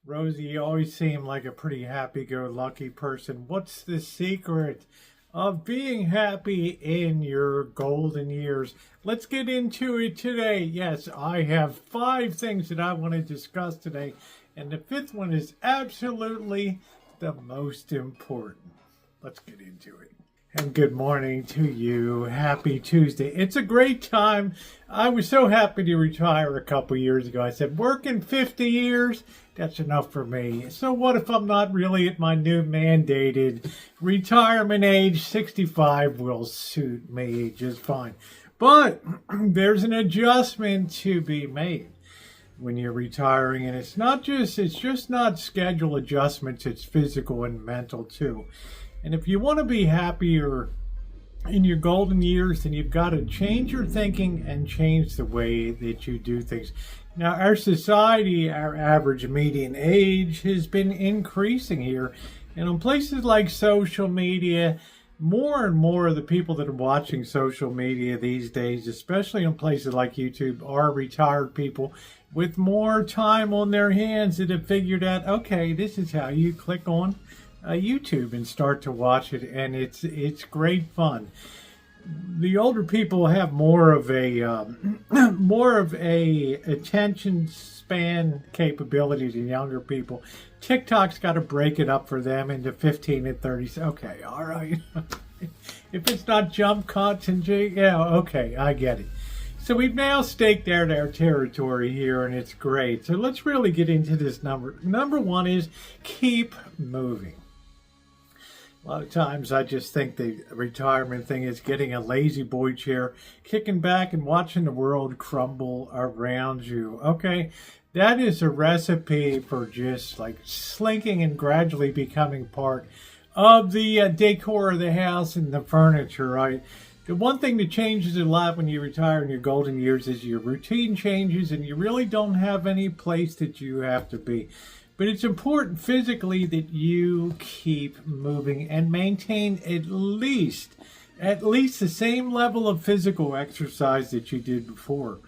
Rosie, you always seem like a pretty happy-go-lucky person. What's the secret of being happy in your golden years? Let's get into it today. Yes, I have 5 things that I want to discuss today, and the fifth one is absolutely the most important. Let's get into it. And good morning to you. Happy Tuesday. It's a great time. I was so happy to retire a couple years ago. I said, working 50 years, that's enough for me. So what if I'm not really at my new mandated retirement age? 65 will suit me just fine. But there's an adjustment to be made when you're retiring, and it's just not schedule adjustments, it's physical and mental too. And if you want to be happier in your golden years, then you've got to change your thinking and change the way that you do things. Now, our society, our average median age has been increasing here. And on places like social media, more and more of the people that are watching social media these days, especially in places like YouTube, are retired people with more time on their hands that have figured out, okay, this is how you click on YouTube and start to watch it, and it's great fun. The older people have more of a attention span capability than younger people. TikTok's got to break it up for them into 15 and 30. Okay, all right. If it's not jump cuts and okay, I get it. So we've now staked out our territory here, and it's great. So let's really get into this number. Number one is keep moving. A lot of times I just think the retirement thing is getting a lazy boy chair, kicking back and watching the world crumble around you. Okay, that is a recipe for just like slinking and gradually becoming part of the decor of the house and the furniture, right? The one thing that changes a lot when you retire in your golden years is your routine changes, and you really don't have any place that you have to be. But it's important physically that you keep moving and maintain at least the same level of physical exercise that you did before.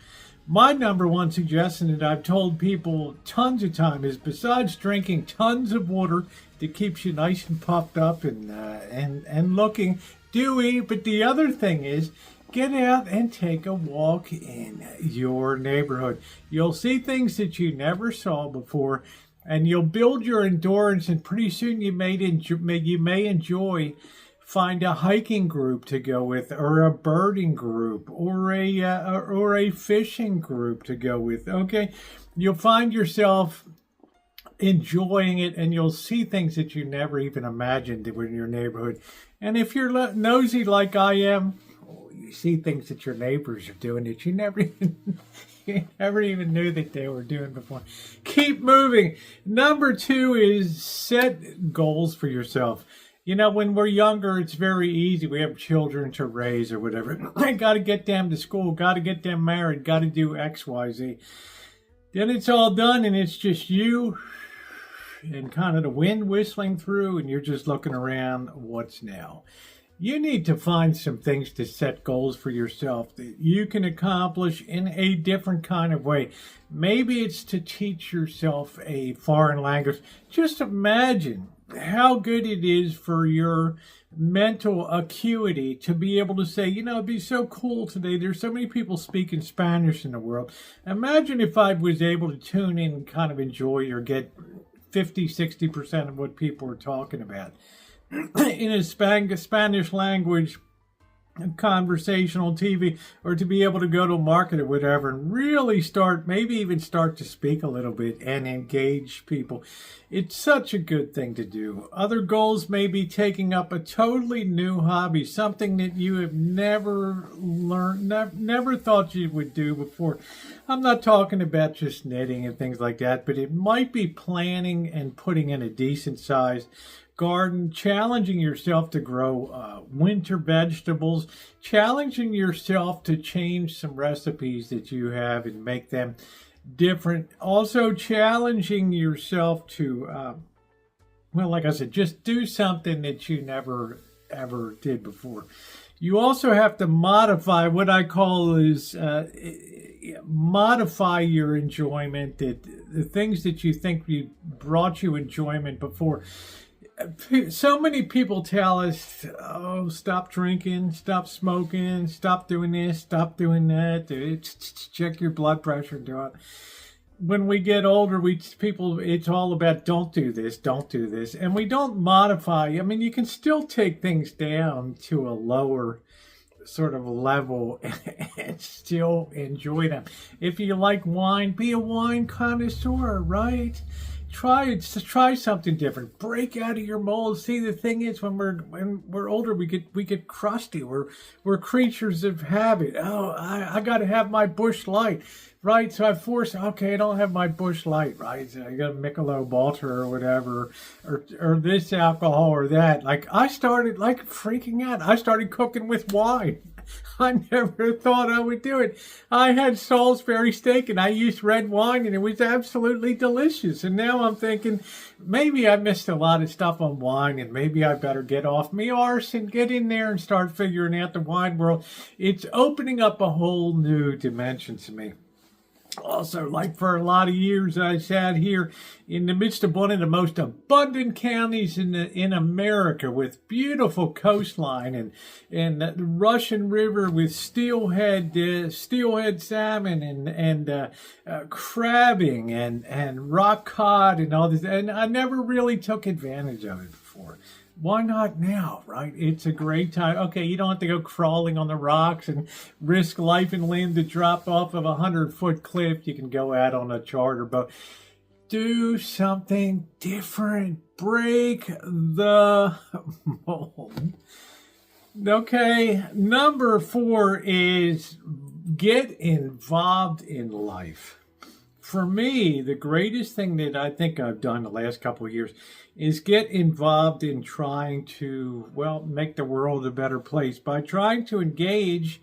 My number one suggestion that I've told people tons of time is, besides drinking tons of water that keeps you nice and puffed up and looking dewy, but the other thing is, get out and take a walk in your neighborhood. You'll see things that you never saw before, and you'll build your endurance, and pretty soon you may enjoy find a hiking group to go with, or a birding group, or a fishing group to go with. Okay, you'll find yourself enjoying it, and you'll see things that you never even imagined were in your neighborhood. And if you're nosy like I am, you see things that your neighbors are doing that you never even knew that they were doing before. Keep moving. Number 2 is set goals for yourself. You know, when we're younger, it's very easy. We have children to raise or whatever. Got to get them to school. Got to get them married. Got to do X, Y, Z. Then it's all done, and it's just you and kind of the wind whistling through, and you're just looking around. What's now? You need to find some things to set goals for yourself that you can accomplish in a different kind of way. Maybe it's to teach yourself a foreign language. Just imagine how good it is for your mental acuity to be able to say, you know, it'd be so cool today. There's so many people speaking Spanish in the world. Imagine if I was able to tune in and kind of enjoy or get 50-60% of what people are talking about in a Spanish language conversational TV, or to be able to go to a market or whatever and really maybe even start to speak a little bit and engage people. It's such a good thing to do. Other goals may be taking up a totally new hobby, something that you have never learned, never thought you would do before. I'm not talking about just knitting and things like that, but it might be planning and putting in a decent size garden, challenging yourself to grow winter vegetables, challenging yourself to change some recipes that you have and make them different. Also challenging yourself to, like I said, just do something that you never ever did before. You also have to modify what I call is modify your enjoyment. The things that you think brought you enjoyment before. So many people tell us, oh, stop drinking, stop smoking, stop doing this, stop doing that, check your blood pressure, do it. When we get older, it's all about don't do this, and we don't modify. I mean, you can still take things down to a lower sort of level and still enjoy them. If you like wine, be a wine connoisseur, right? Try something different. Break out of your mold. See, the thing is, when we're older, we get crusty. We're creatures of habit. Oh, I got to have my Busch Light, right? So I don't have my Busch Light, right? So I got a Michelob Ultra or whatever, or this alcohol or that. Like, I started freaking out. I started cooking with wine. I never thought I would do it. I had Salisbury steak and I used red wine and it was absolutely delicious. And now I'm thinking maybe I missed a lot of stuff on wine and maybe I better get off me arse and get in there and start figuring out the wine world. It's opening up a whole new dimension to me. Also, like for a lot of years, I sat here in the midst of one of the most abundant counties in America, with beautiful coastline and the Russian River with steelhead salmon and crabbing and rock cod and all this. And I never really took advantage of it before. Why not now, right? It's a great time. Okay, you don't have to go crawling on the rocks and risk life and limb to drop off of a 100-foot cliff. You can go out on a charter boat. Do something different. Break the mold. Okay, number 4 is get involved in life. For me, the greatest thing that I think I've done the last couple of years is get involved in trying to, make the world a better place by trying to engage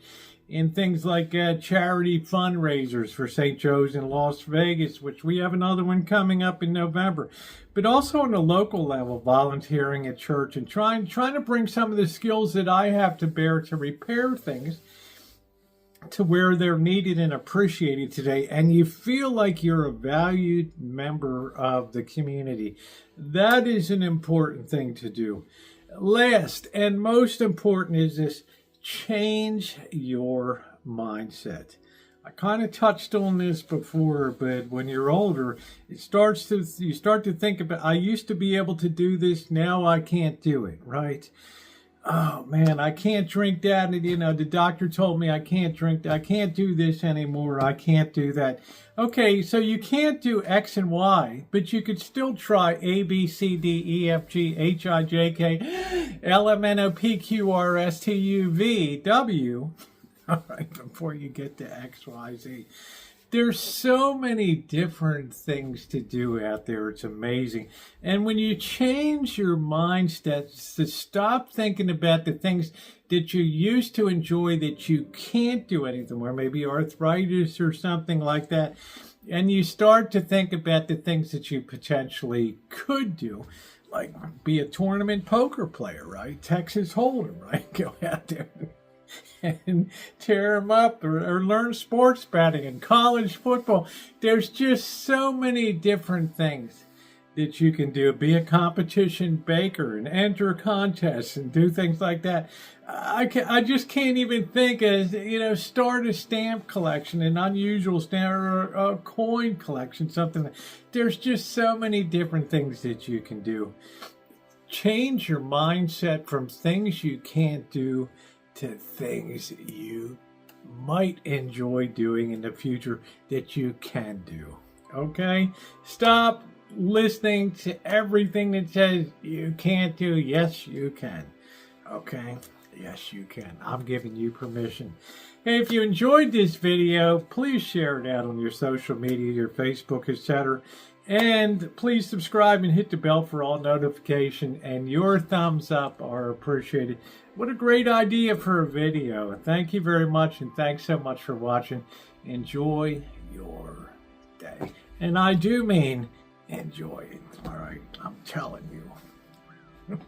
in things like charity fundraisers for St. Joe's in Las Vegas, which we have another one coming up in November, but also on a local level, volunteering at church and trying to bring some of the skills that I have to bear to repair things to where they're needed and appreciated today, and you feel like you're a valued member of the community. That is an important thing to do. Last and most important is this: change your mindset. I kind of touched on this before, but when you're older, you start to think about, I used to be able to do this, now I can't do it, right? Oh man, I can't drink that. And, the doctor told me I can't drink that. I can't do this anymore. I can't do that. Okay, so you can't do X and Y, but you could still try A, B, C, D, E, F, G, H, I, J, K, L, M, N, O, P, Q, R, S, T, U, V, W. All right, before you get to X, Y, Z. There's so many different things to do out there. It's amazing. And when you change your mindset to stop thinking about the things that you used to enjoy that you can't do anything more, maybe arthritis or something like that, and you start to think about the things that you potentially could do, like be a tournament poker player, right? Texas Hold'em, right? Go out there and tear them up, or learn sports betting and college football. There's just so many different things that you can do. Be a competition baker and enter contests and do things like that. I just can't even think as, start a stamp collection, an unusual stamp, or a coin collection, something. There's just so many different things that you can do. Change your mindset from things you can't do to things you might enjoy doing in the future that you can do. Okay? Stop listening to everything that says you can't do. Yes, you can. Okay? Yes, you can. I'm giving you permission. Hey, if you enjoyed this video, please share it out on your social media, your Facebook, etc. And please subscribe and hit the bell for all notification, and your thumbs up are appreciated. What a great idea for a video. Thank you very much, and thanks so much for watching. Enjoy your day. And I do mean enjoy it. All right, I'm telling you.